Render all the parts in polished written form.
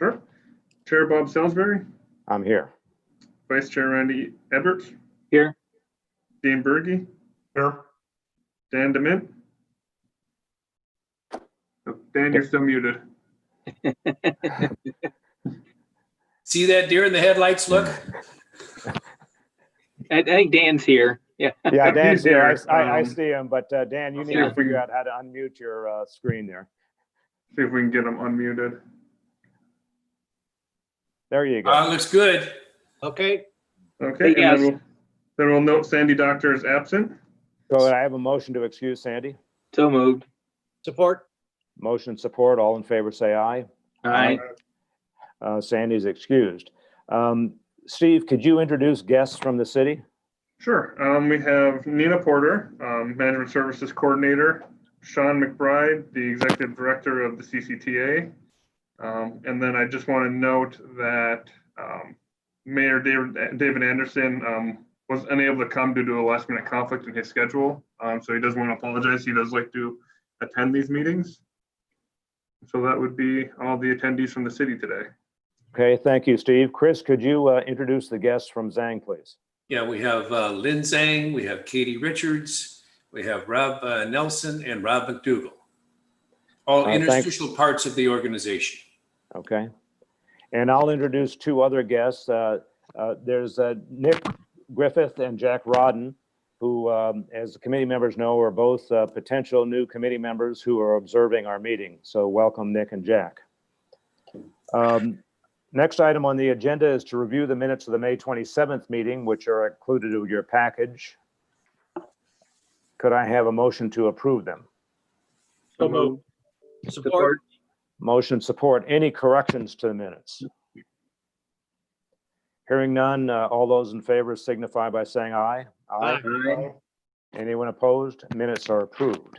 Sure. Chair Bob Salisbury, I'm here. Vice Chair Randy Eberts, Here. Dean Berge, Here. Dan DeMint. Oh, Dan, you're still muted. See that deer in the headlights look? I think Dan's here. Yeah. Yeah, Dan's here. I Um, see him, but Dan, you need yeah. to figure out how to unmute your screen there. See if we can get him unmuted. There you go. Looks good. Okay, Okay, Yes. and then we'll note Sandy Doctor is absent. So I have a motion to excuse Sandy. So moved. support. Motion support. All in favor, say aye. Aye. Sandy's excused. Steve, could you introduce guests from the city? Sure. We have Nina Porter, Management Services Coordinator, Sean McBride, the Executive Director of the CCTA. And then I just want to note that Mayor David Anderson was unable to come due to a last minute conflict in his schedule. So he does want to apologize. He does like to attend these meetings. So that would be all the attendees from the city today. Okay, thank you, Steve. Chris, could you introduce the guests from Zhang, please? Yeah, we have Lynn Zhang, we have Katie Richards, we have Rob Nelson, and Rob McDougall. All interstitial parts of the organization. Okay. And I'll introduce two other guests. There's Nick Griffith and Jack Rodden, who, as the committee members know, are both potential new committee members who are observing our meeting. So welcome, Nick and Jack. Next item on the agenda is to review the minutes of the May 27th meeting, which are included in your package. Could I have a motion to approve them? So moved. Support. Motion support. Any corrections to the minutes? Hearing none, all those in favor signify by saying aye. Aye. Anyone opposed? Minutes are approved.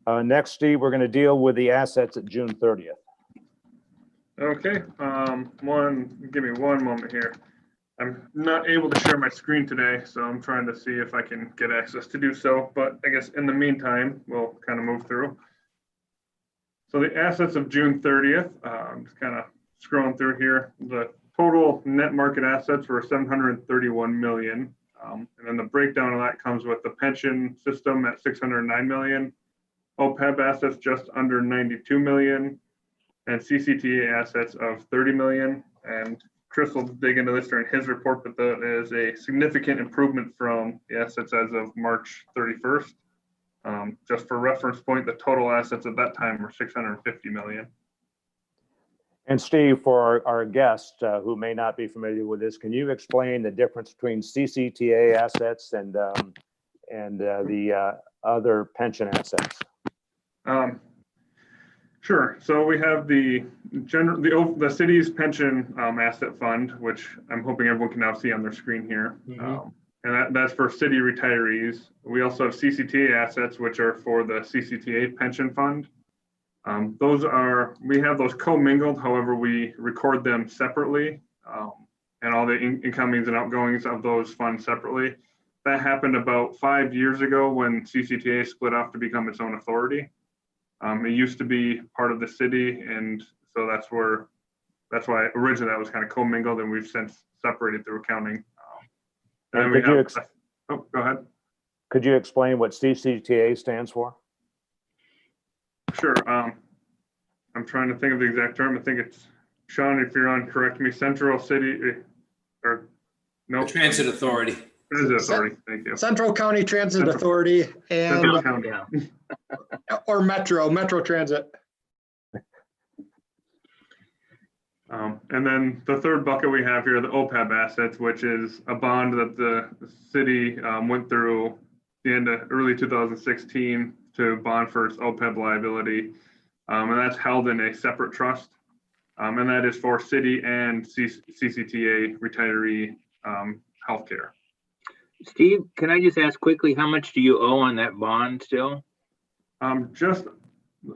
Next, Steve, we're going to deal with the assets at June 30th. Okay, give me one moment here. I'm not able to share my screen today, so I'm trying to see if I can get access to do so. But I guess in the meantime, we'll kind of move through. So the assets of June 30th, just kind of scrolling through here. The total net market assets were 731 million. And then the breakdown of that comes with the pension system at 609 million, OPEB assets just under 92 million, and CCTA assets of 30 million. And Chris will dig into this during his report, but that is a significant improvement from the assets as of March 31st. Just for reference point, the total assets at that time were 650 million. And Steve, for our guests who may not be familiar with this, can you explain the difference between CCTA assets and the other pension assets? Sure. So we have the city's pension asset fund, which I'm hoping everyone can now see on their screen here. And that's for city retirees. We also have CCTA assets, which are for the CCTA pension fund. We have those commingled, however, we record them separately, and all the incomings and outgoings of those funds separately. That happened about 5 years ago when CCTA split off to become its own authority. It used to be part of the city, and so that's why originally that was kind of commingled, and we've since separated through accounting. And then go ahead. Could you explain what CCTA stands for? Sure. I'm trying to think of the exact term. I think it's, Sean, if you're on, correct me, Central City, or no? The Transit Authority. Transit Authority, thank you. Central County Transit Authority Central and, County. or Metro Transit. And then the third bucket we have here, the OPEB assets, which is a bond that the city went through the end of early 2016 to bond for its OPEB liability. And that's held in a separate trust. And that is for city and CCTA retiree healthcare. Steve, can I just ask quickly, how much do you owe on that bond still?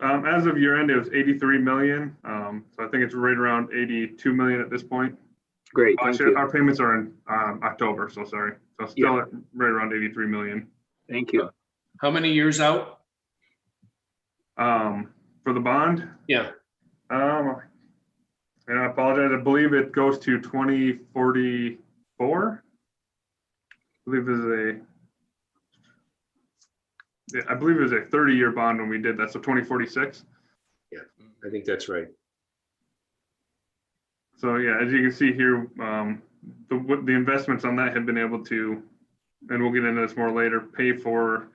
As of year end, it was 83 million. So I think it's right around 82 million at this point. Great, thank you. Our payments are in October, so sorry. So still at right around 83 million. Thank you. How many years out? For the bond? Yeah. I And I apologize, I believe it goes to 2044. I believe I believe it was a 30-year bond when we did that, so 2046. Yeah, I think that's right. So yeah, as you can see here, the investments on that have been able to, and we'll get into this more later, pay for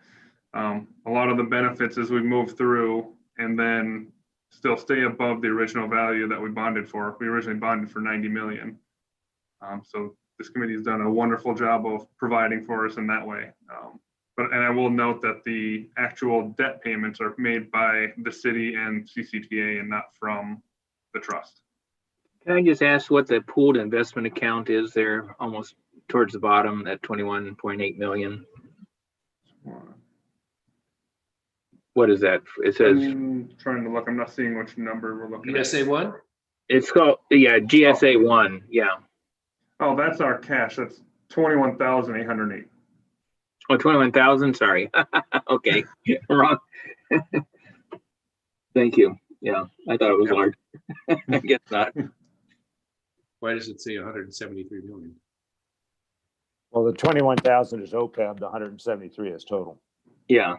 a lot of the benefits as we move through, and then still stay above the original value that we bonded for. We originally bonded for 90 million. So this committee has done a wonderful job of providing for us in that way. And I will note that the actual debt payments are made by the city and CCTA and not from the trust. Can I just ask what the pooled investment account is there, almost towards the bottom, at 21.8 million? What is that? It says I'm trying to look. I'm not seeing which number we're looking at. GSA 1? it's called, yeah, GSA 1. Yeah. Oh, that's our cash. That's 21,808. Oh, 21,000. Sorry. Okay. Wrong. Thank you. Yeah, I thought it was Yep. large. I guess not. Why does it say 173 million? Well, the 21,000 is OPEB, the 173 is total. Yeah.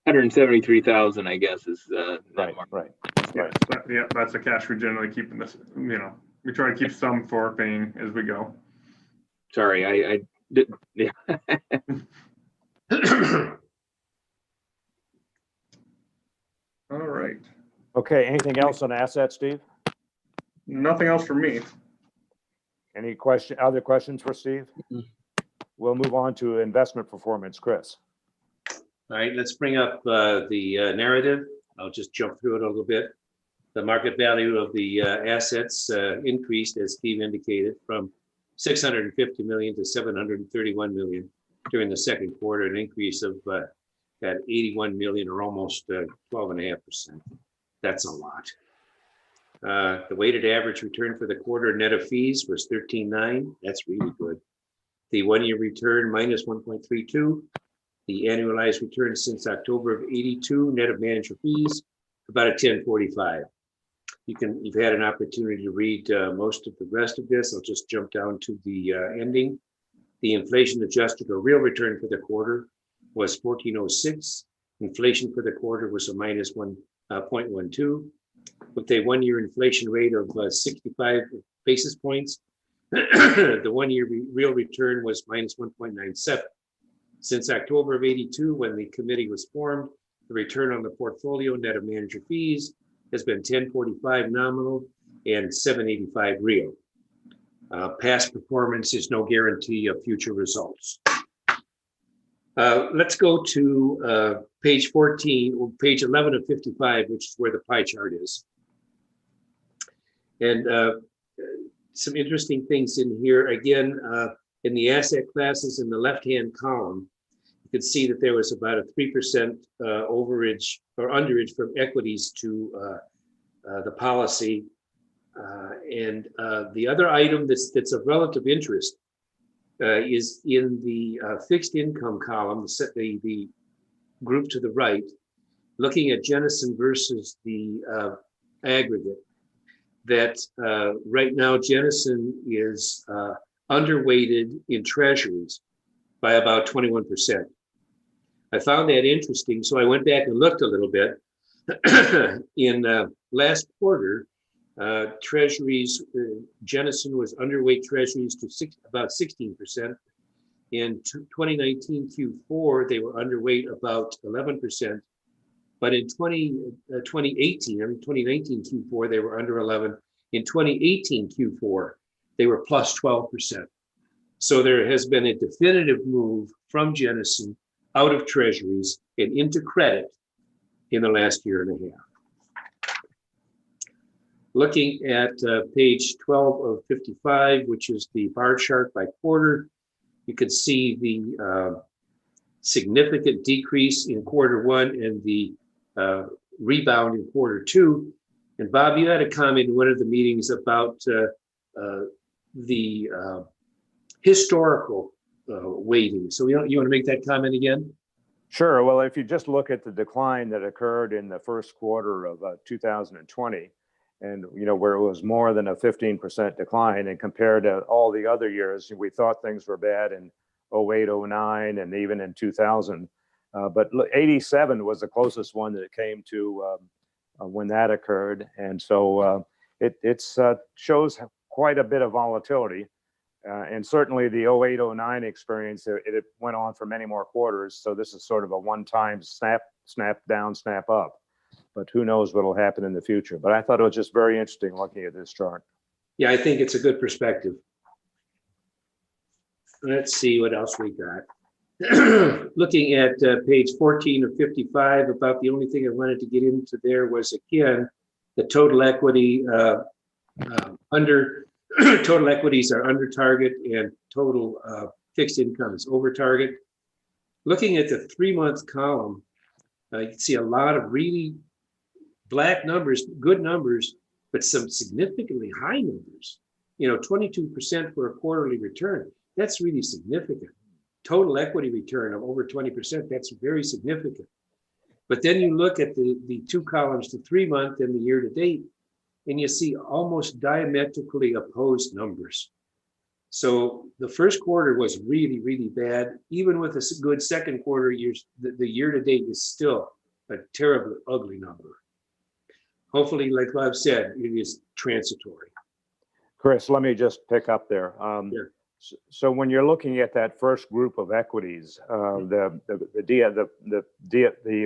173,000, I guess, is Right, right. Yes, yeah, that's the cash we generally keep in this. We try to keep some for paying as we go. Sorry, I did. Yeah. All right. Okay, anything else on assets, Steve? Nothing else for me. Any other questions for Steve? We'll move on to investment performance. Chris. All right, let's bring up the narrative. I'll just jump through it a little bit. The market value of the assets increased, as Steve indicated, from 650 million to 731 million during the second quarter, an increase of at 81 million, or almost 12.5%. That's a lot. The weighted average return for the quarter net of fees was 13.9. That's really good. The 1-year return minus 1.32. The annualized return since October of 82 net of manager fees, about a 10.45. You've had an opportunity to read most of the rest of this. I'll just jump down to the ending. The inflation adjusted or real return for the quarter was 14.06. Inflation for the quarter was a minus 1.12. With a 1-year inflation rate of 65 basis points, the 1-year real return was minus 1.97. Since October of 82, when the committee was formed, the return on the portfolio net of manager fees has been 10.45 nominal and 7.85 real. Past performance is no guarantee of future results. Let's go to page 14, or page 11 of 55, which is where the pie chart is. And some interesting things in here. Again, in the asset classes in the left-hand column, you can see that there was about a 3% overage or underage from equities to the policy. And the other item that's of relative interest is in the fixed income column, the group to the right, looking at Jennison versus the aggregate, that right now Jennison is underweighted in treasuries by about 21%. I found that interesting, so I went back and looked a little bit. In last quarter, treasuries, Jennison was underweight treasuries to about 16%. In 2019 Q4, they were underweight about 11%. But in 2019 Q4, they were under 11. In 2018 Q4, they were plus 12%. So there has been a definitive move from Jennison out of treasuries and into credit in the last year and a half. Looking at page 12 of 55, which is the bar chart by quarter, you can see the significant decrease in quarter one and the rebound in quarter two. And Bob, you had a comment in one of the meetings about the historical weighting. So you want to make that comment again? Sure. Well, if you just look at the decline that occurred in the first quarter of 2020, And, where it was more than a 15% decline, and compared to all the other years, we thought things were bad in 08, 09, and even in 2000. But 87 was the closest one that it came to when that occurred. And so it shows quite a bit of volatility. And certainly the 08, 09 experience, it went on for many more quarters. So this is sort of a one-time snap down, snap up. But who knows what will happen in the future. But I thought it was just very interesting looking at this chart. Yeah, I think it's a good perspective. Let's see what else we got. Looking at page 14 of 55, about the only thing I wanted to get into there was, again, the total equity total equities are under target, and total fixed income is over target. Looking at the 3-month column, you can see a lot of really black numbers, good numbers, but some significantly high numbers. 22% for a quarterly return. That's really significant. Total equity return of over 20%, that's very significant. But then you look at the 2 columns, the 3-month and the year to date, and you see almost diametrically opposed numbers. So the first quarter was really, really bad. Even with a good second quarter, the year to date is still a terribly ugly number. Hopefully, like Bob said, it is transitory. Chris, let me just pick up there. Sure. So when you're looking at that first group of equities, the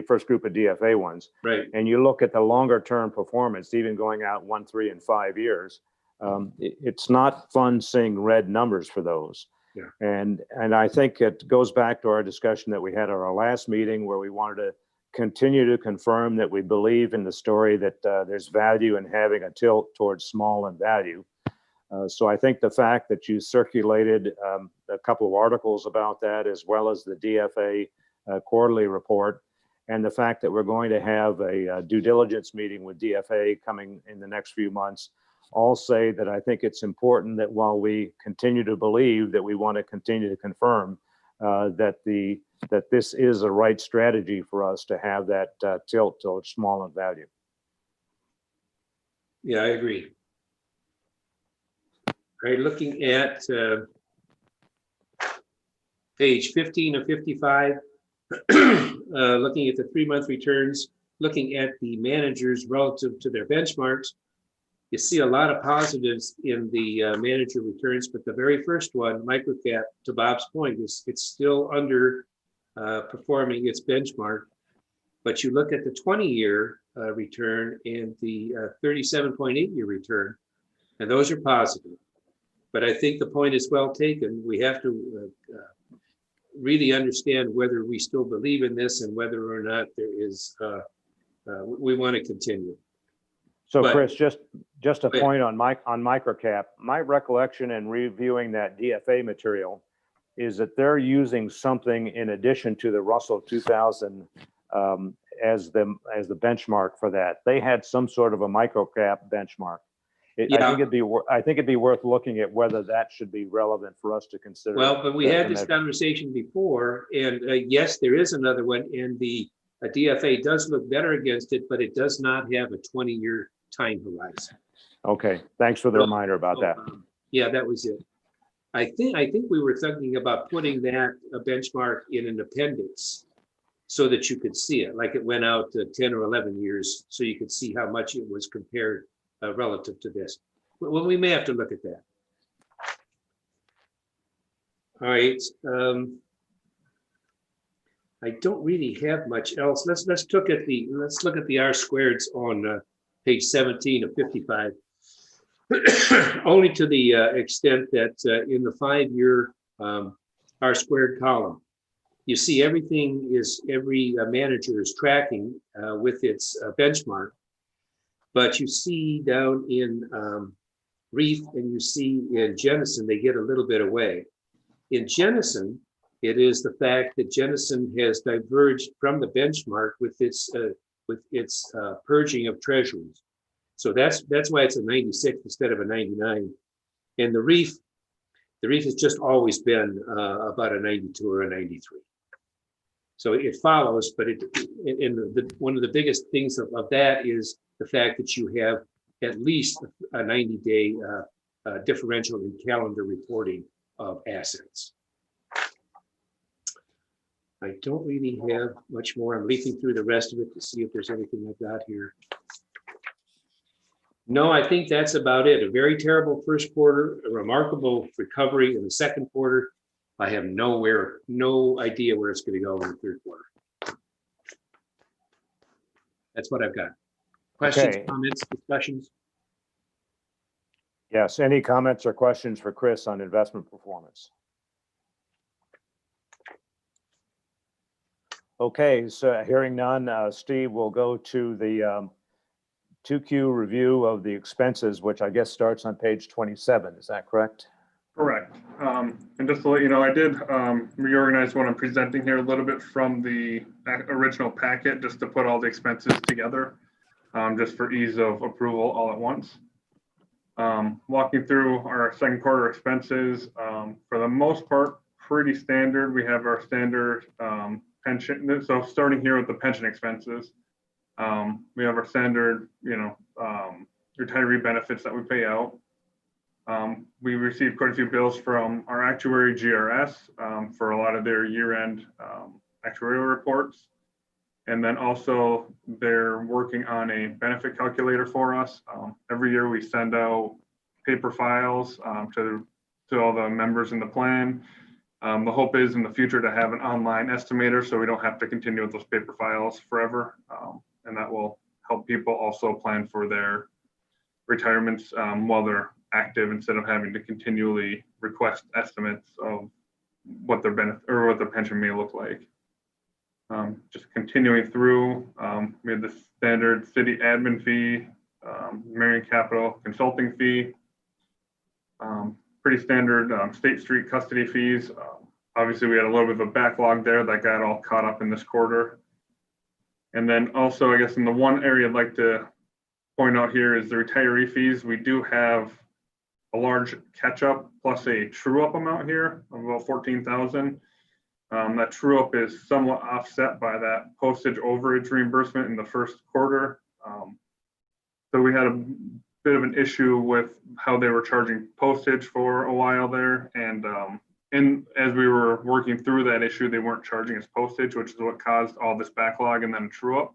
first group of DFA ones, Right. and you look at the longer term performance, even going out 1, 3, and 5 years, it's not fun seeing red numbers for those. Yeah. And I think it goes back to our discussion that we had at our last meeting, where we wanted to continue to confirm that we believe in the story that there's value in having a tilt towards small and value. So I think the fact that you circulated a couple of articles about that, as well as the DFA quarterly report, and the fact that we're going to have a due diligence meeting with DFA coming in the next few months, all say that I think it's important that while we continue to believe that we want to continue to confirm that this is a right strategy for us to have that tilt towards small and value. Yeah, I agree. All right, looking at page 15 of 55, looking at the 3-month returns, looking at the managers relative to their benchmarks, you see a lot of positives in the manager returns, but the very first one, microcap, to Bob's point, it's still under performing its benchmark. But you look at the 20-year return and the 37.8-year return, and those are positive. But I think the point is well taken. We have to really understand whether we still believe in this and whether or not there is, we want to continue. So But- Chris, just a point on microcap. My recollection in reviewing that DFA material is that they're using something in addition to the Russell 2000 as the benchmark for that. They had some sort of a microcap benchmark. Yeah. I think it'd be worth looking at whether that should be relevant for us to consider. Well, but we had this conversation before, and yes, there is another one, and the DFA does look better against it, but it does not have a 20-year time horizon. Okay, thanks for the reminder about that. Yeah, that was it. I think we were thinking about putting that benchmark in an appendix so that you could see it, like it went out 10 or 11 years, so you could see how much it was compared relative to this. Well, we may have to look at that. All right. I don't really have much else. Let's look at the R squareds on page 17 of 55. Only to the extent that in the 5-year R squared column, you see every manager is tracking with its benchmark. But you see down in Reef and you see in Jennison, they get a little bit away. In Jennison, it is the fact that Jennison has diverged from the benchmark with its purging of treasuries. So that's why it's a 96 instead of a 99. And the Reef has just always been about a 92 or a 93. So it follows, but one of the biggest things of that is the fact that you have at least a 90-day differential in calendar reporting of assets. I don't really have much more. I'm leafing through the rest of it to see if there's anything I've got here. No, I think that's about it. A very terrible first quarter, a remarkable recovery in the second quarter. I have no idea where it's going to go in the third quarter. That's what I've got. Questions, Okay. comments, discussions? Yes, any comments or questions for Chris on investment performance? Okay, so hearing none, Steve, will go to the 2Q review of the expenses, which I guess starts on page 27. Is that correct? Correct. And just to let you know, I did reorganize what I'm presenting here a little bit from the original packet, just to put all the expenses together, just for ease of approval all at once. Walking through our second quarter expenses, for the most part, pretty standard. We have our standard pension. So starting here with the pension expenses, we have our standard, retiree benefits that we pay out. We received quite a few bills from our actuary GRS for a lot of their year-end actuarial reports. And then also they're working on a benefit calculator for us. Every year we send out paper files to all the members in the plan. The hope is in the future to have an online estimator so we don't have to continue with those paper files forever. And that will help people also plan for their retirements while they're active, instead of having to continually request estimates of what their benefit or what their pension may look like. Just continuing through, we have the standard city admin fee, Marion Capital consulting fee, pretty standard State Street custody fees. Obviously, we had a little bit of a backlog there that got all caught up in this quarter. And then also, I guess in the one area I'd like to point out here is the retiree fees. We do have a large catch-up plus a true-up amount here of about 14,000. That true-up is somewhat offset by that postage overage reimbursement in the first quarter. So we had a bit of an issue with how they were charging postage for a while there, and as we were working through that issue, they weren't charging us postage, which is what caused all this backlog and then a true-up.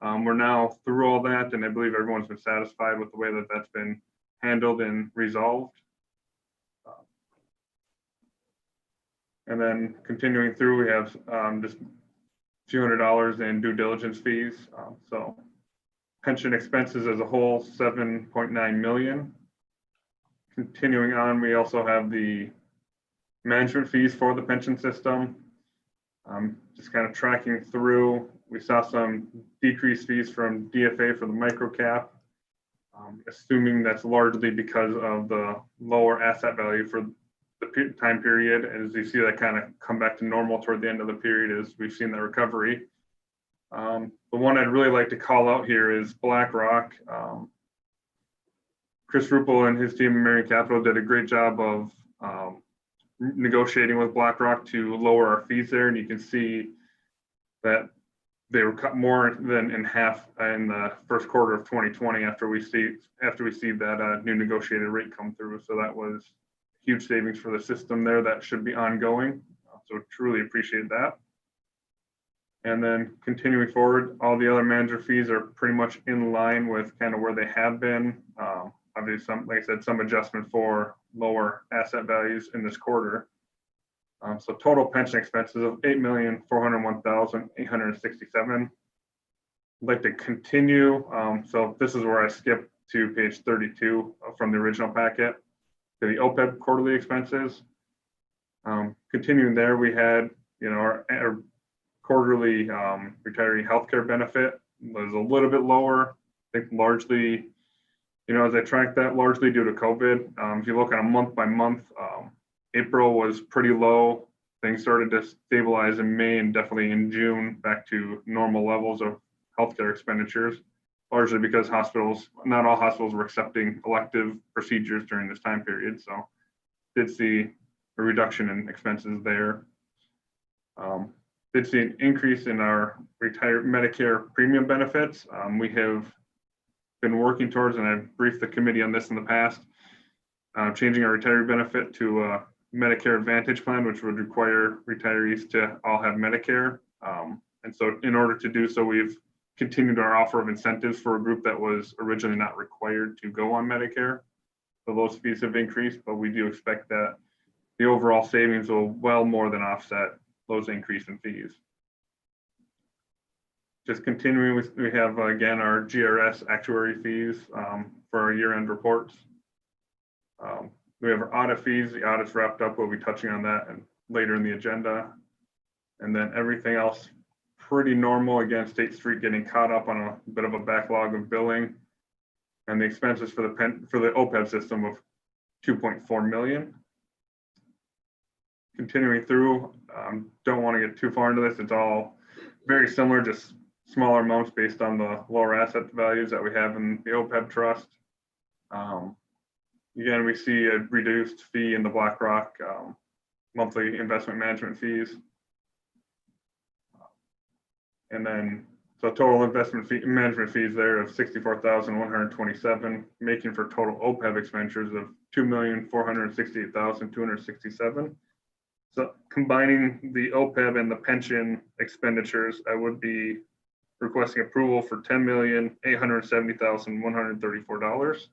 We're now through all that, and I believe everyone's been satisfied with the way that that's been handled and resolved. And then continuing through, we have just a few $100 in due diligence fees. So pension expenses as a whole, 7.9 million. Continuing on, we also have the management fees for the pension system. Just kind of tracking through, we saw some decreased fees from DFA for the microcap. Assuming that's largely because of the lower asset value for the time period. As you see that kind of come back to normal toward the end of the period as we've seen the recovery. The one I'd really like to call out here is BlackRock. Chris Ruppel and his team in Marion Capital did a great job of negotiating with BlackRock to lower our fees there. And you can see that they were cut more than in half in the first quarter of 2020 after we see that new negotiated rate come through. So that was huge savings for the system there. That should be ongoing. So truly appreciate that. And then continuing forward, all the other manager fees are pretty much in line with kind of where they have been. Obviously, like I said, some adjustment for lower asset values in this quarter. So total pension expenses of 8,401,867. I'd like to continue. So this is where I skipped to page 32 from the original packet to the OPEB quarterly expenses. Continuing there, we had, our quarterly retiree healthcare benefit was a little bit lower. I think largely, as I tracked that, largely due to COVID. If you look on a month by month, April was pretty low. Things started to stabilize in May and definitely in June back to normal levels of healthcare expenditures, largely because not all hospitals were accepting elective procedures during this time period. So did see a reduction in expenses there. Did see an increase in our retired Medicare premium benefits. We have been working towards, and I've briefed the committee on this in the past, changing our retiree benefit to a Medicare Advantage plan, which would require retirees to all have Medicare. And so in order to do so, we've continued our offer of incentives for a group that was originally not required to go on Medicare. So those fees have increased, but we do expect that the overall savings will well more than offset those increase in fees. Just continuing with, we have again our GRS actuary fees for our year-end reports. We have our audit fees. The audit's wrapped up. We'll be touching on that and later in the agenda. And then everything else pretty normal. Again, State Street getting caught up on a bit of a backlog of billing, and the expenses for the OPEB system of 2.4 million. Continuing through, don't want to get too far into this. It's all very similar, just smaller amounts based on the lower asset values that we have in the OPEB trust. Again, we see a reduced fee in the BlackRock monthly investment management fees. And then, so total investment fee, management fees there of 64,127, making for total OPEB expenditures of 2,468,267. So combining the OPEB and the pension expenditures, I would be requesting approval for $10,870,134.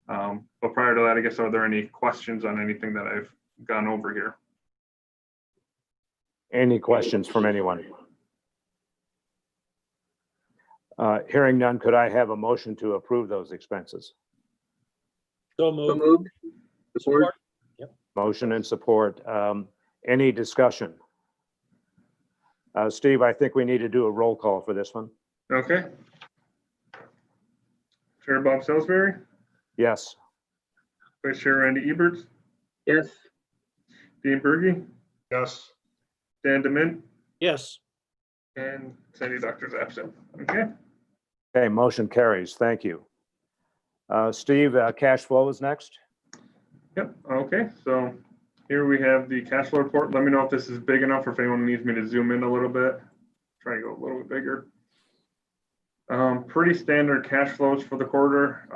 But prior to that, I guess, are there any questions on anything that I've gone over here? Any questions from anyone? Hearing none, could I have a motion to approve those expenses? So So moved. moved. Support. Motion and support. Any discussion? Steve, I think we need to do a roll call for this one. Okay. Chair Bob Salisbury, Yes. Vice Chair Randy Eberts, Yes. Dean Berge, Yes. Dan DeMint, Yes. and Sandy Doctor's absent. Okay. Okay, motion carries. Thank you. Steve, cash flow is next. Yep. Okay. So here we have the cash flow report. Let me know if this is big enough or if anyone needs me to zoom in a little bit. Try to go a little bit bigger. Pretty standard cash flows for the quarter.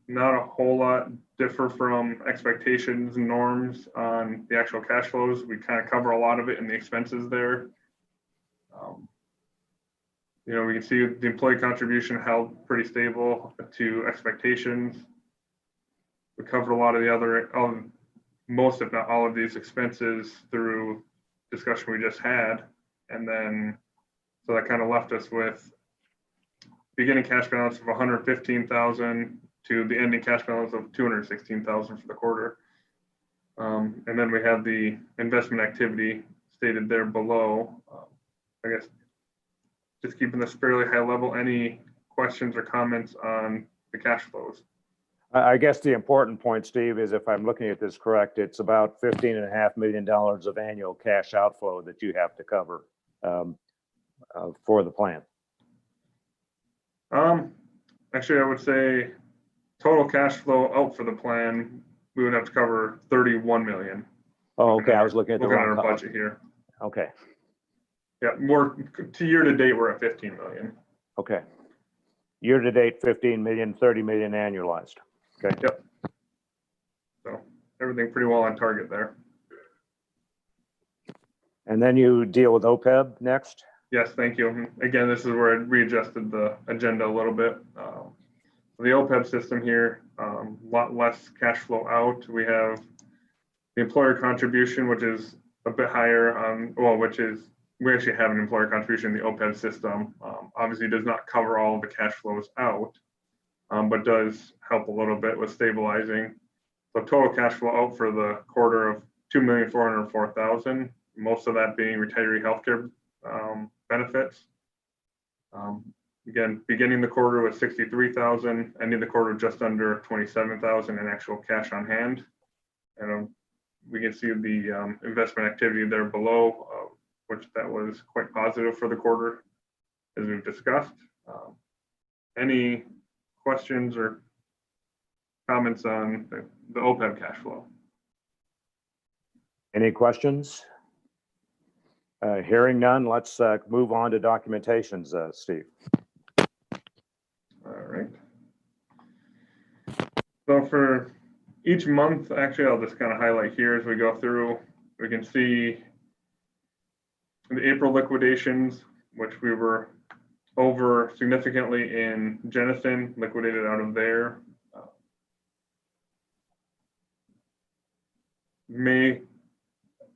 Not a whole lot differ from expectations and norms on the actual cash flows. We kind of cover a lot of it in the expenses there. You know, we can see the employee contribution held pretty stable to expectations. We covered a lot of the other, most if not all of these expenses through discussion we just had. And then, so that kind of left us with beginning cash balance of 115,000 to the ending cash balance of 216,000 for the quarter. And then we have the investment activity stated there below. I guess just keeping this fairly high level. Any questions or comments on the cash flows? I guess the important point, Steve, is if I'm looking at this correct, it's about $15.5 million of annual cash outflow that you have to cover for the plan. Actually, I would say total cash flow out for the plan, we would have to cover 31 million. Oh, okay. I was looking at the Looking at wrong our column. budget here. Okay. Yeah, more to year to date, we're at 15 million. Okay. Year to date, 15 million, 30 million annualized. Okay. Yep. So everything pretty well on target there. And then you deal with OPEB next. Yes, thank you. Again, this is where I readjusted the agenda a little bit. The OPEB system here, a lot less cash flow out. We have the employer contribution, which is a bit higher on, well, which is, we actually have an employer contribution in the OPEB system. Obviously does not cover all of the cash flows out, but does help a little bit with stabilizing. So total cash flow out for the quarter of 2,404,000, most of that being retiree healthcare benefits. Again, beginning the quarter with 63,000, ending the quarter just under 27,000 in actual cash on hand. And we can see the investment activity there below, which that was quite positive for the quarter, as we've discussed. Any questions or comments on the OPEB cash flow? Any questions? Hearing none, let's move on to documentations, Steve. So for each month, actually, I'll just kind of highlight here as we go through. We can see the April liquidations, which we were over significantly in Jennison, liquidated out of there. May,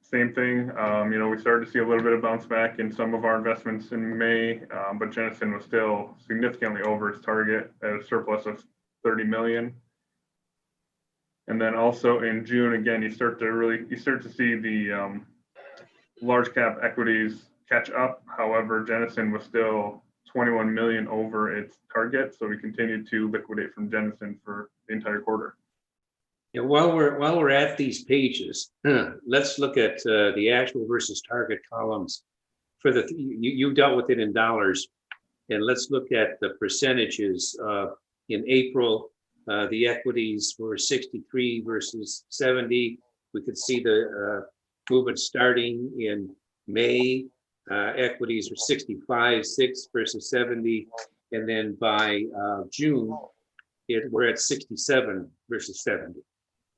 same thing. We started to see a little bit of bounce back in some of our investments in May, but Jennison was still significantly over its target at a surplus of 30 million. And then also in June, again, you start to see the large cap equities catch up. However, Jennison was still 21 million over its target, so we continued to liquidate from Jennison for the entire quarter. Yeah, while we're at these pages, let's look at the actual versus target columns. For the you dealt with it in dollars, and let's look at the percentages. In April, the equities were 63 versus 70. We could see the movement starting in May. Equities were 65.6 versus 70, and then by June, we're at 67 versus 70.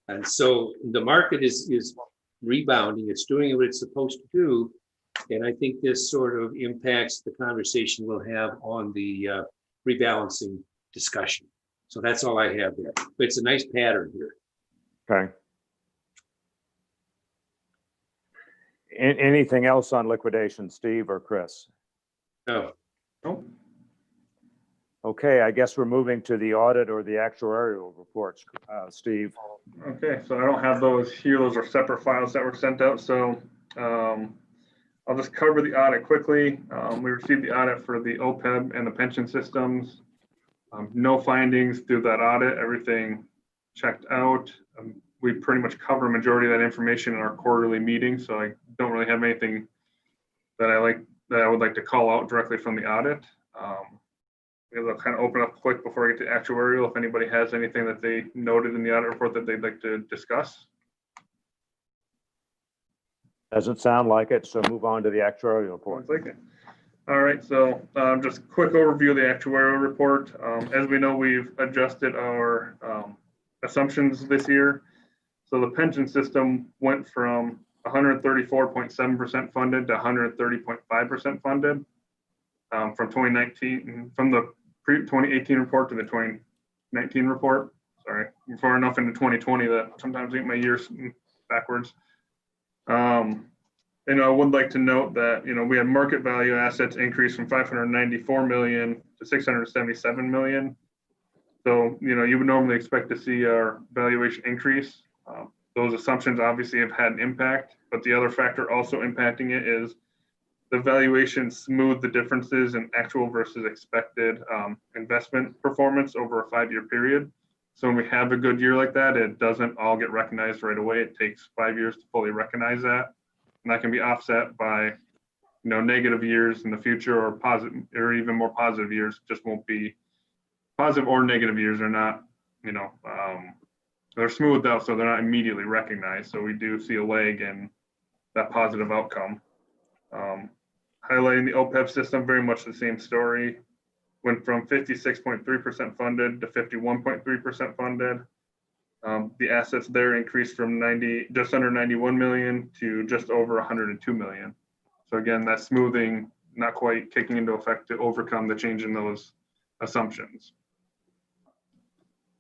And so the market is rebounding. It's doing what it's supposed to do. And I think this sort of impacts the conversation we'll have on the rebalancing discussion. So that's all I have there. But it's a nice pattern here. Okay. Anything else on liquidation, Steve or Chris? No. Nope. Okay, I guess we're moving to the audit or the actuarial reports, Steve. Okay, so I don't have those here. Those are separate files that were sent out. So I'll just cover the audit quickly. We received the audit for the OPEB and the pension systems. No findings through that audit. Everything checked out. We pretty much cover a majority of that information in our quarterly meeting. So I don't really have anything that I would like to call out directly from the audit. I'll kind of open up quick before I get to actuarial. If anybody has anything that they noted in the audit report that they'd like to discuss. Doesn't sound like it, so move on to the actuarial report. Sounds like it. All right, so just quick overview of the actuarial report. As we know, we've adjusted our assumptions this year. So the pension system went from 134.7% funded to 130.5% funded from 2019, from the 2018 report to the 2019 report. Sorry, far enough into 2020 that sometimes I get my years backwards. I would like to note that, we had market value assets increase from 594 million to 677 million. So, you would normally expect to see our valuation increase. Those assumptions obviously have had an impact, but the other factor also impacting it is the valuation smoothed the differences in actual versus expected investment performance over a 5-year period. So when we have a good year like that, it doesn't all get recognized right away. It takes 5 years to fully recognize that. And that can be offset by, negative years in the future or positive or even more positive years. Just won't be positive or negative years are not, they're smoothed out, so they're not immediately recognized. So we do see a lag in that positive outcome. Highlighting the OPEB system, very much the same story. Went from 56.3% funded to 51.3% funded. The assets there increased from just under 91 million to just over 102 million. So again, that smoothing not quite kicking into effect to overcome the change in those assumptions.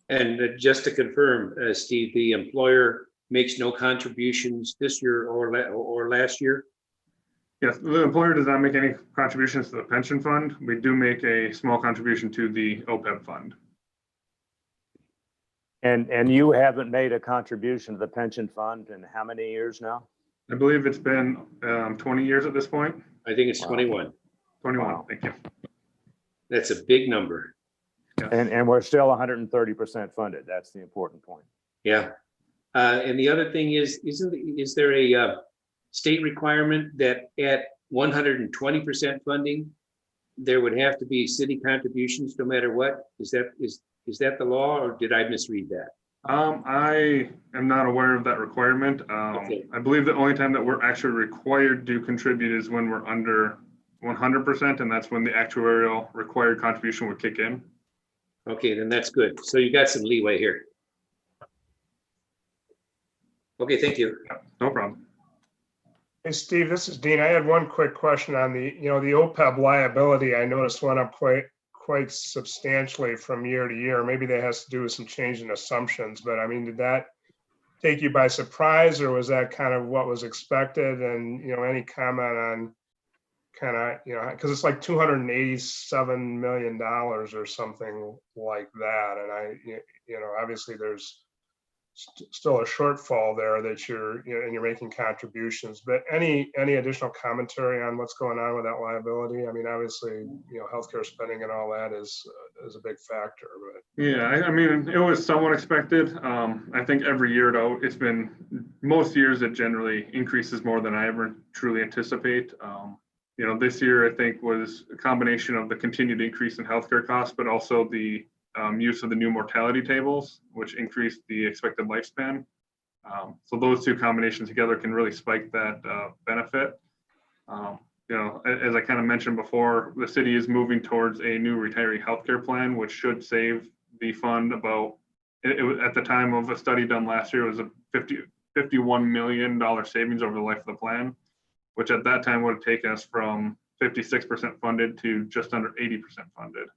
And just to confirm, Steve, the employer makes no contributions this year or last year? Yes, the employer does not make any contributions to the pension fund. We do make a small contribution to the OPEB fund. And you haven't made a contribution to the pension fund in how many years now? I believe it's been 20 years at this point. I think it's 21. 21, Wow. thank you. That's a big number. Yes. And we're still 130% funded. That's the important point. Yeah. And the other thing is there a state requirement that at 120% funding, there would have to be city contributions no matter what? Is that the law, or did I misread that? I am not aware of that requirement. Okay. I believe the only time that we're actually required to contribute is when we're under 100%, and that's when the actuarial required contribution would kick in. Okay, then that's good. So you got some leeway here. Okay, thank you. No problem. Hey, Steve, this is Dean. I had one quick question on the OPEB liability. I noticed went up quite substantially from year to year. Maybe that has to do with some change in assumptions, but I mean, did that take you by surprise, or was that kind of what was expected? And, any comment on kind of, because it's like $287 million or something like that. And obviously there's still a shortfall there that you're making contributions, but any additional commentary on what's going on with that liability? I mean, obviously, healthcare spending and all that is a big factor, but. Yeah, I mean, it was somewhat expected. I think every year though, most years it generally increases more than I ever truly anticipate. This year I think was a combination of the continued increase in healthcare costs, but also the use of the new mortality tables, which increased the expected lifespan. So those two combinations together can really spike that benefit. As I kind of mentioned before, the city is moving towards a new retiree healthcare plan, which should save the fund about, at the time of a study done last year, it was a $51 million savings over the life of the plan, which at that time would have taken us from 56% funded to just under 80% funded.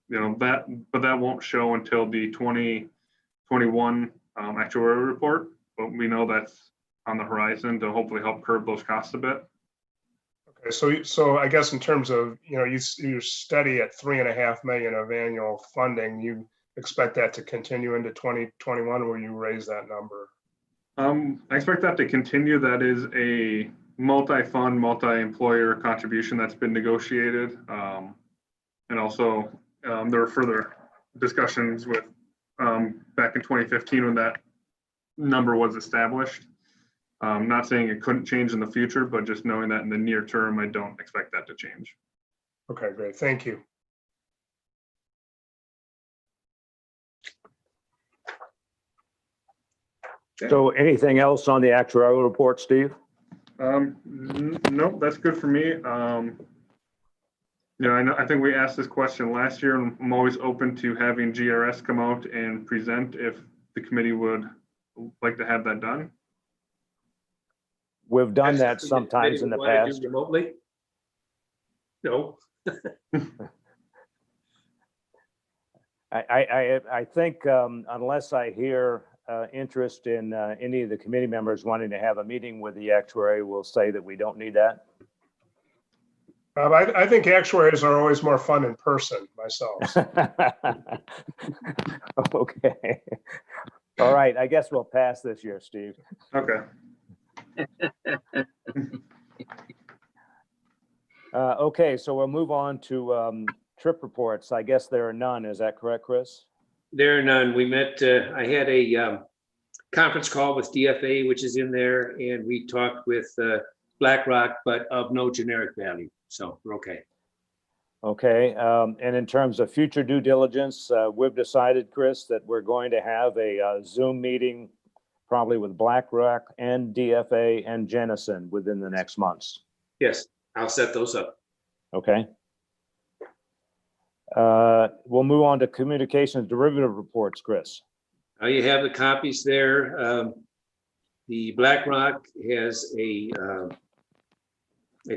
That won't show until the 2021 actuarial report, but we know that's on the horizon to hopefully help curb those costs a bit. Okay, so I guess in terms of, you steady at $3.5 million of annual funding, you expect that to continue into 2021, where you raise that number? I expect that to continue. That is a multi-fund, multi-employer contribution that's been negotiated. And also there were further discussions with back in 2015 when that number was established. Not saying it couldn't change in the future, but just knowing that in the near term, I don't expect that to change. Okay, great. Thank you. So anything else on the actuarial report, Steve? No, that's good for me. I think we asked this question last year, and I'm always open to having GRS come out and present if the committee would like to have that done. We've done that sometimes in the past. Remotely? No. I think unless I hear interest in any of the committee members wanting to have a meeting with the actuary, we'll say that we don't need that. I think actuaries are always more fun in person myself. Okay. All right. I guess we'll pass this year, Steve. Okay. Okay, so we'll move on to trip reports. I guess there are none. Is that correct, Chris? There are none. We met, I had a conference call with DFA, which is in there, and we talked with BlackRock, but of no generic value. So we're okay. Okay, and in terms of future due diligence, we've decided, Chris, that we're going to have a Zoom meeting probably with BlackRock and DFA and Jennison within the next months. Yes, I'll set those up. Okay. We'll move on to communications derivative reports, Chris. You have the copies there. The BlackRock has a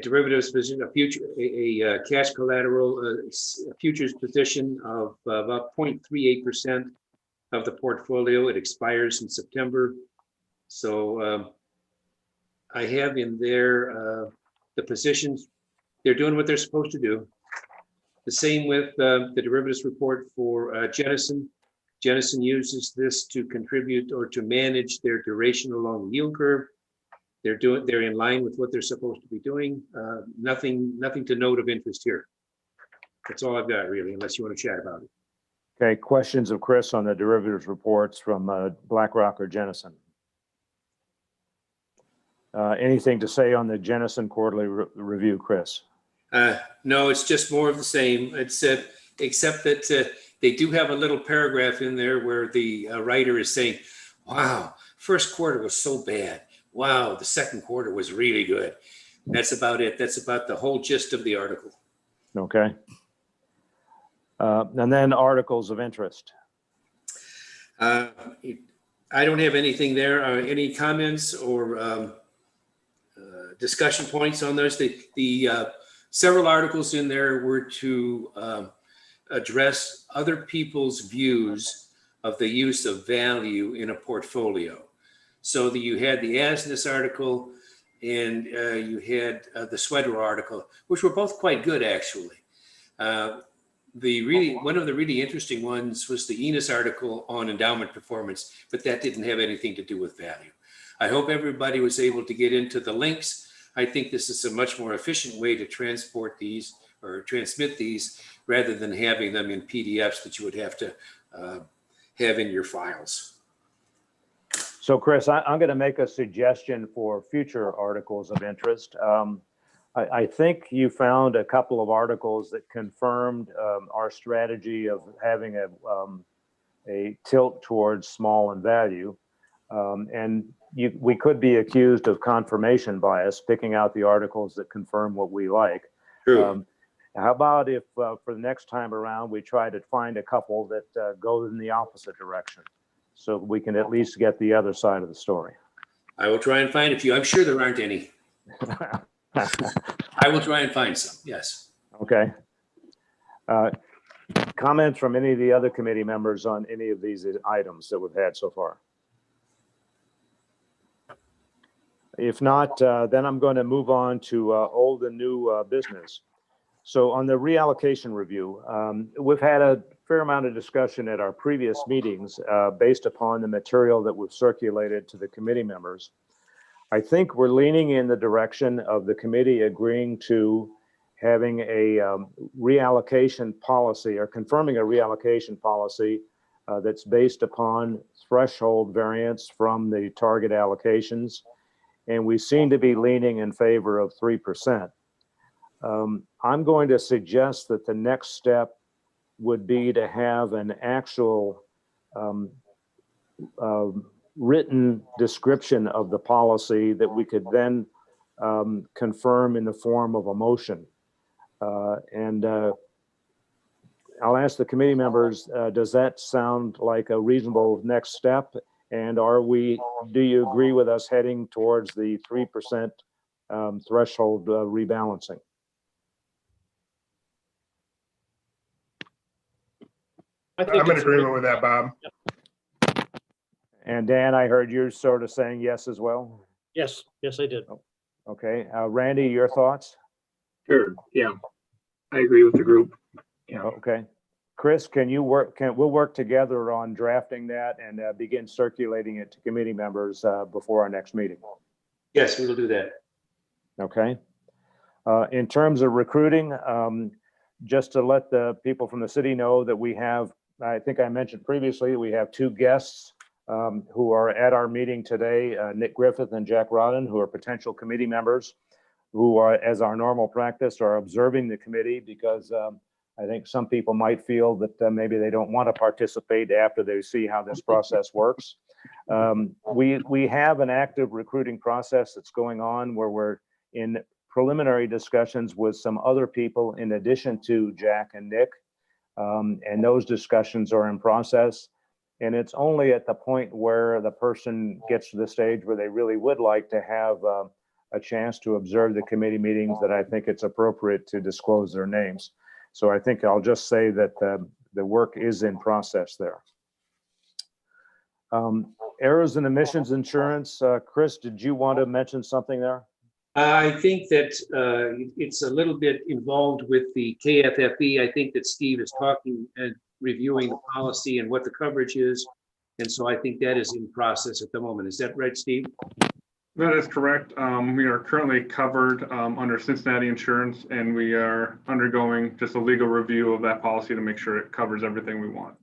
derivatives position, a cash collateral, a futures position of about 0.38% of the portfolio. It expires in September. So I have in there the positions. They're doing what they're supposed to do. The same with the derivatives report for Jennison. Jennison uses this to contribute or to manage their duration along the yield curve. They're in line with what they're supposed to be doing. Nothing to note of interest here. That's all I've got really, unless you want to chat about it. Okay, questions of Chris on the derivatives reports from BlackRock or Jennison? Anything to say on the Jennison quarterly review, Chris? No, it's just more of the same. It's except that they do have a little paragraph in there where the writer is saying, wow, first quarter was so bad. Wow, the second quarter was really good. That's about it. That's about the whole gist of the article. Okay. And then articles of interest. I don't have anything there. Any comments or discussion points on those? The several articles in there were to address other people's views of the use of value in a portfolio. So that you had the Asness article and you had the Sweater article, which were both quite good, actually. One of the really interesting ones was the Enos article on endowment performance, but that didn't have anything to do with value. I hope everybody was able to get into the links. I think this is a much more efficient way to transport these or transmit these rather than having them in PDFs that you would have to have in your files. So Chris, I'm going to make a suggestion for future articles of interest. I think you found a couple of articles that confirmed our strategy of having a tilt towards small and value. We could be accused of confirmation bias, picking out the articles that confirm what we like. True. How about if for the next time around, we try to find a couple that go in the opposite direction, so we can at least get the other side of the story. I will try and find a few. I'm sure there aren't any. I will try and find some, yes. Okay. Comments from any of the other committee members on any of these items that we've had so far? If not, then I'm going to move on to old and new business. So on the reallocation review, we've had a fair amount of discussion at our previous meetings based upon the material that was circulated to the committee members. I think we're leaning in the direction of the committee agreeing to having a reallocation policy or confirming a reallocation policy that's based upon threshold variance from the target allocations. And we seem to be leaning in favor of 3%. I'm going to suggest that the next step would be to have an actual written description of the policy that we could then confirm in the form of a motion. I'll ask the committee members, does that sound like a reasonable next step? And do you agree with us heading towards the 3% threshold rebalancing? I'm in agreement with that, Bob. And Dan, I heard you sort of saying yes as well. Yes, I did. Okay, Randy, your thoughts? Sure, yeah. I agree with the group. Yeah. Okay. Chris, we'll work together on drafting that and begin circulating it to committee members before our next meeting. Yes, we will do that. Okay. In terms of recruiting, just to let the people from the city know that we have, I think I mentioned previously, we have two guests who are at our meeting today, Nick Griffith and Jack Rodden, who are potential committee members who are, as our normal practice, are observing the committee because I think some people might feel that maybe they don't want to participate after they see how this process works. We have an active recruiting process that's going on where we're in preliminary discussions with some other people in addition to Jack and Nick. And those discussions are in process. And it's only at the point where the person gets to the stage where they really would like to have a chance to observe the committee meetings that I think it's appropriate to disclose their names. So I think I'll just say that the work is in process there. Errors and emissions insurance, Chris, did you want to mention something there? I think that it's a little bit involved with the KFFE. I think that Steve is talking and reviewing the policy and what the coverage is. And so I think that is in process at the moment. Is that right, Steve? That is correct. We are currently covered under Cincinnati Insurance, and we are undergoing just a legal review of that policy to make sure it covers everything we want.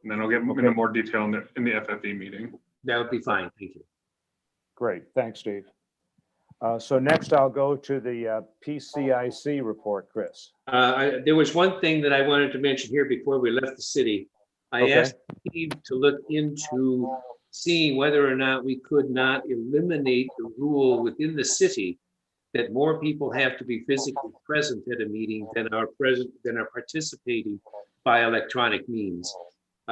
And then I'll get into more detail in the FFE meeting. That would be fine. Thank you. Great. Thanks, Steve. So next I'll go to the PCIC report, Chris. There was one thing that I wanted to mention here before we left the city. I asked Steve to look into seeing whether or not we could not eliminate the rule within the city that more people have to be physically present at a meeting than are participating by electronic means.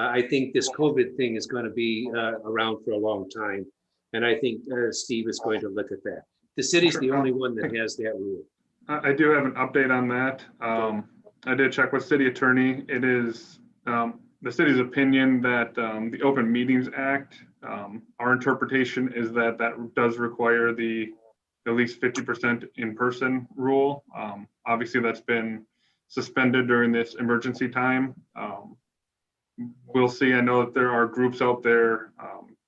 I think this COVID thing is going to be around for a long time. And I think Steve is going to look at that. The city's the only one that has that rule. I do have an update on that. I did check with city attorney. It is the city's opinion that the Open Meetings Act, our interpretation is that that does require the at least 50% in-person rule. Obviously, that's been suspended during this emergency time. We'll see. I know that there are groups out there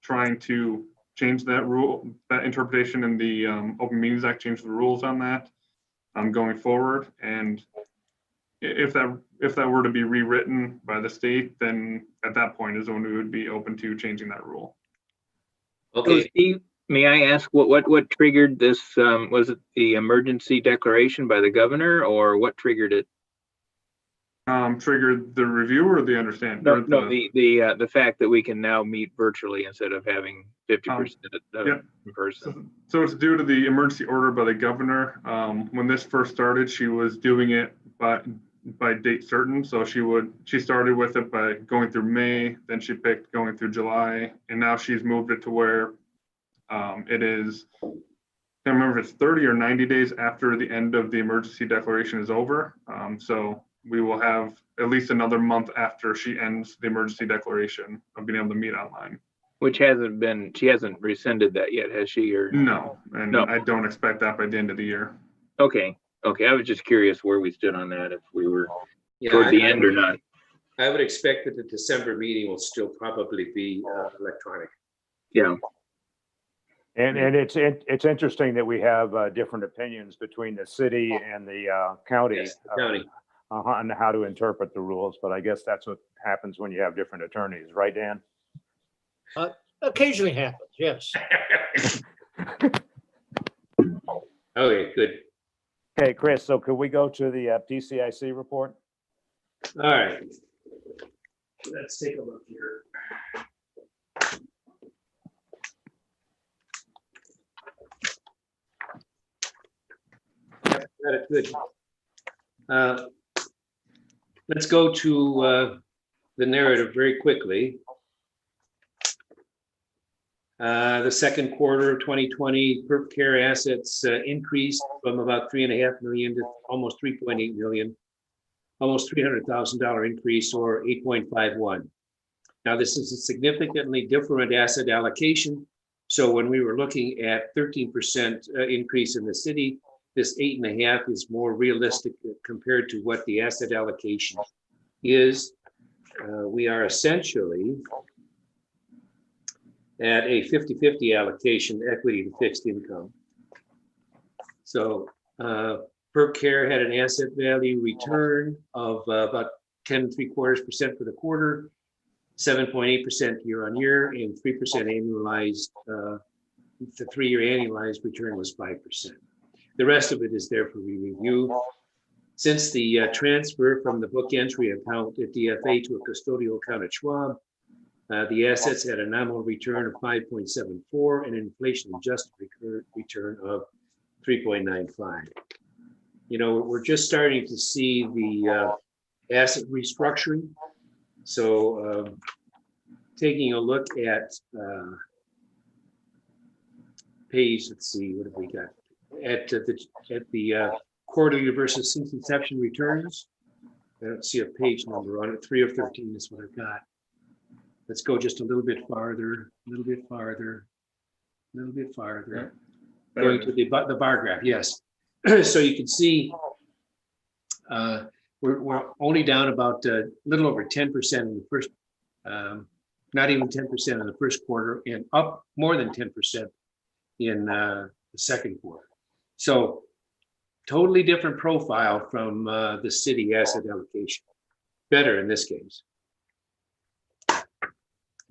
trying to change that rule, that interpretation in the Open Meetings Act, change the rules on that going forward. And if that were to be rewritten by the state, then at that point is when we would be open to changing that rule. So Steve, may I ask what triggered this? Was it the emergency declaration by the governor, or what triggered it? Triggered the review or the understanding? No, the fact that we can now meet virtually instead of having 50% in person. So it's due to the emergency order by the governor. When this first started, she was doing it by date certain. So she started with it by going through May, then she picked going through July, and now she's moved it to where it is, I can't remember if it's 30 or 90 days after the end of the emergency declaration is over. So we will have at least another month after she ends the emergency declaration of being able to meet online. Which she hasn't rescinded that yet, has she? Or no, and no. I don't expect that by the end of the year. Okay. I was just curious where we stood on that, if we were toward the end or not. I would expect that the December meeting will still probably be electronic. Yeah. And it's interesting that we have different opinions between the city and the county. Yes, the county. On how to interpret the rules, but I guess that's what happens when you have different attorneys, right, Dan? Occasionally happens, yes. Okay, good. Okay, Chris, so could we go to the PCIC report? All right. Let's take a look here. Got it, good. Let's go to the narrative very quickly. The second quarter of 2020, perp care assets increased from about 3.5 million to almost 3.8 million, almost $300,000 increase, or 8.51. Now, this is a significantly different asset allocation. So when we were looking at 13% increase in the city, this 8.5 is more realistic compared to what the asset allocation is. We are essentially at a 50-50 allocation, equity to fixed income. So perp care had an asset value return of about 10.75% for the quarter, 7.8% year on year, and 3% annualized. The 3-year annualized return was 5%. The rest of it is there for review. Since the transfer from the book entry account at DFA to a custodial account at Schwab, the assets had a nominal return of 5.74 and an inflation-adjusted return of 3.95. You know, we're just starting to see the asset restructuring. So taking a look at page, let's see, what have we got? At the quarterly versus since inception returns. I don't see a page number on it. 3 of 13 is what I've got. Let's go just a little bit farther, a little bit farther, a little bit farther. Yeah. Going to the bar graph, yes. So you can see we're only down about a little over 10% in the first, not even 10% in the first quarter, and up more than 10% in the second quarter. So totally different profile from the city asset allocation. Better in this case.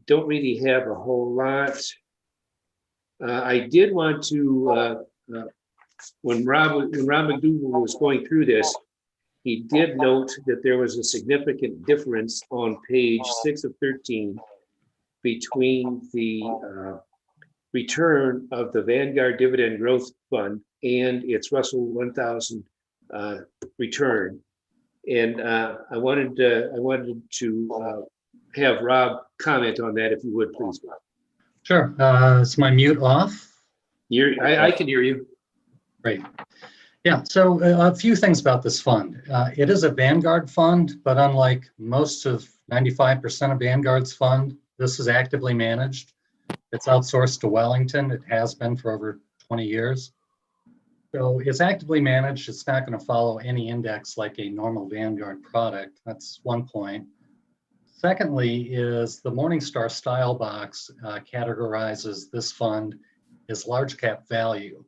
Don't really have a whole lot. I did want to, when Rob McDougall was going through this, he did note that there was a significant difference on page 6 of 13 between the return of the Vanguard Dividend Growth Fund and its Russell 1000 return. And I wanted to have Rob comment on that, if you would, please, Rob. Sure. Is my mute off? I can hear you. Great. Yeah, so a few things about this fund. It is a Vanguard fund, but unlike most of 95% of Vanguard's fund, this is actively managed. It's outsourced to Wellington. It has been for over 20 years. So it's actively managed. It's not going to follow any index like a normal Vanguard product. That's one point. Secondly is the Morningstar style box categorizes this fund as large cap value.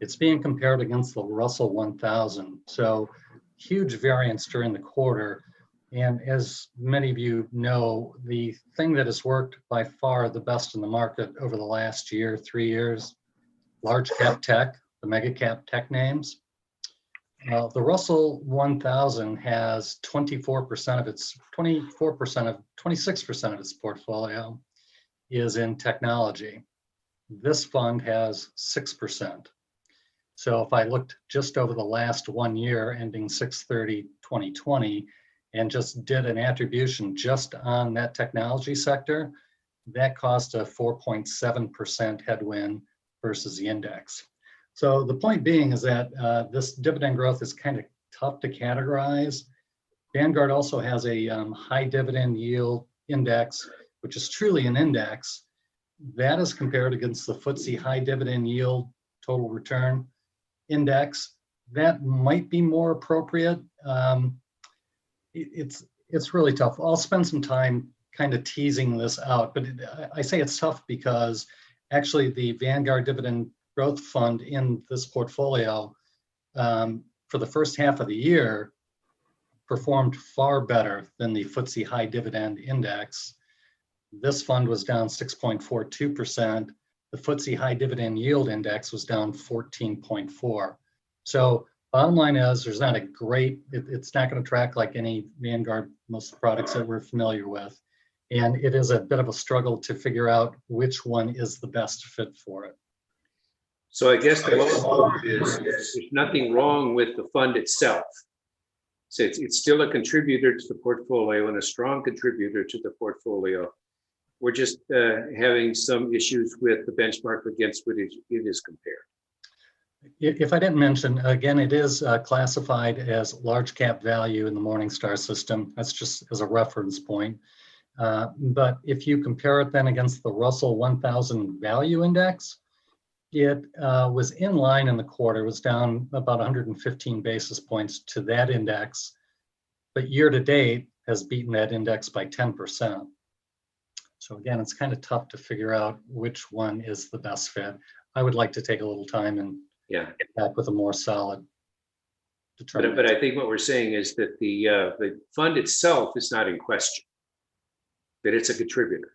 It's being compared against the Russell 1000. So huge variance during the quarter. And as many of you know, the thing that has worked by far the best in the market over the last year, 3 years, large cap tech, the mega cap tech names. The Russell 1000 has 26% of its portfolio is in technology. This fund has 6%. So if I looked just over the last 1 year ending 6/30/2020 and just did an attribution just on that technology sector, that caused a 4.7% headwind versus the index. So the point being is that this dividend growth is kind of tough to categorize. Vanguard also has a high dividend yield index, which is truly an index. That is compared against the FTSE high dividend yield total return index. That might be more appropriate. It's really tough. I'll spend some time kind of teasing this out, but I say it's tough because actually the Vanguard Dividend Growth Fund in this portfolio for the first half of the year performed far better than the FTSE High Dividend Index. This fund was down 6.42%. The FTSE High Dividend Yield Index was down 14.4. So bottom line is there's not a great, it's not going to track like any Vanguard, most of the products that we're familiar with. And it is a bit of a struggle to figure out which one is the best fit for it. So I guess the law is there's nothing wrong with the fund itself. So it's still a contributor to the portfolio and a strong contributor to the portfolio. We're just having some issues with the benchmark against which it is compared. If I didn't mention, again, it is classified as large cap value in the Morningstar system. That's just as a reference point. But if you compare it then against the Russell 1000 Value Index, it was in line in the quarter, was down about 115 basis points to that index, but year to date has beaten that index by 10%. So again, it's kind of tough to figure out which one is the best fit. I would like to take a little time and get back with a more solid determination. But I think what we're saying is that the fund itself is not in question, that it's a contributor.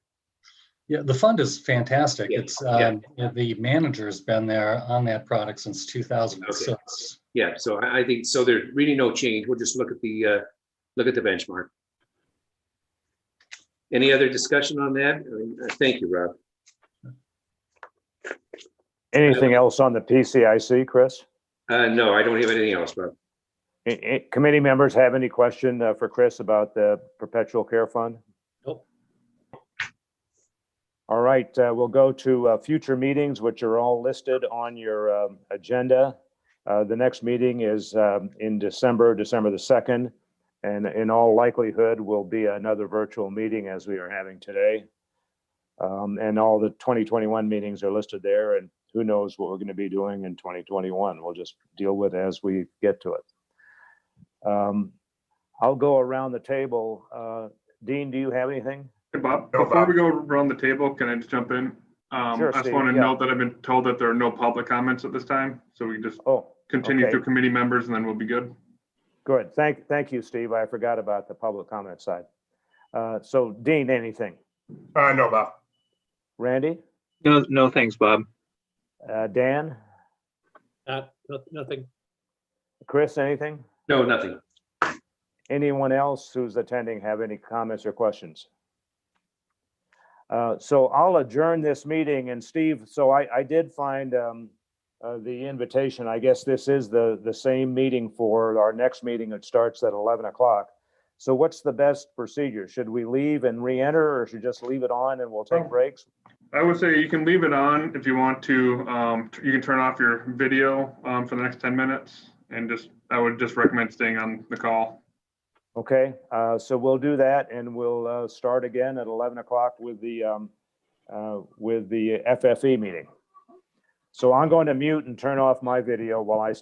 Yeah, the fund is fantastic. Yeah. It's the manager's been there on that product since 2006. Okay. Yeah, so I think so. There's really no change. We'll just look at the benchmark. Any other discussion on that? Thank you, Rob. Anything else on the PCIC, Chris? No, I don't have anything else, Rob. Committee members have any question for Chris about the Perpetual Care Fund? Nope. All right, we'll go to future meetings, which are all listed on your agenda. The next meeting is in December the 2nd, and in all likelihood will be another virtual meeting as we are having today. And all the 2021 meetings are listed there, and who knows what we're going to be doing in 2021. We'll just deal with it as we get to it. I'll go around the table. Dean, do you have anything? Hey, Bob, No, before Bob. we go around the table, can I just jump in? Sure, I just Steve, want to yeah. note that I've been told that there are no public comments at this time, so we can just Oh, continue okay. through committee members and then we'll be good. Good. Thank you, Steve. I forgot about the public comment side. So Dean, anything? No, Bob. Randy? No, thanks, Bob. Dan? Nothing. Chris, anything? No, nothing. Anyone else who's attending have any comments or questions? So I'll adjourn this meeting, and Steve, so I did find the invitation. I guess this is the same meeting for our next meeting. It starts at 11 o'clock. So what's the best procedure? Should we leave and re-enter, or should we just leave it on and we'll take breaks? I would say you can leave it on if you want to. You can turn off your video for the next 10 minutes, and I would just recommend staying on the call. Okay, so we'll do that, and we'll start again at 11 o'clock with the FFE meeting. So I'm going to mute and turn off my video while I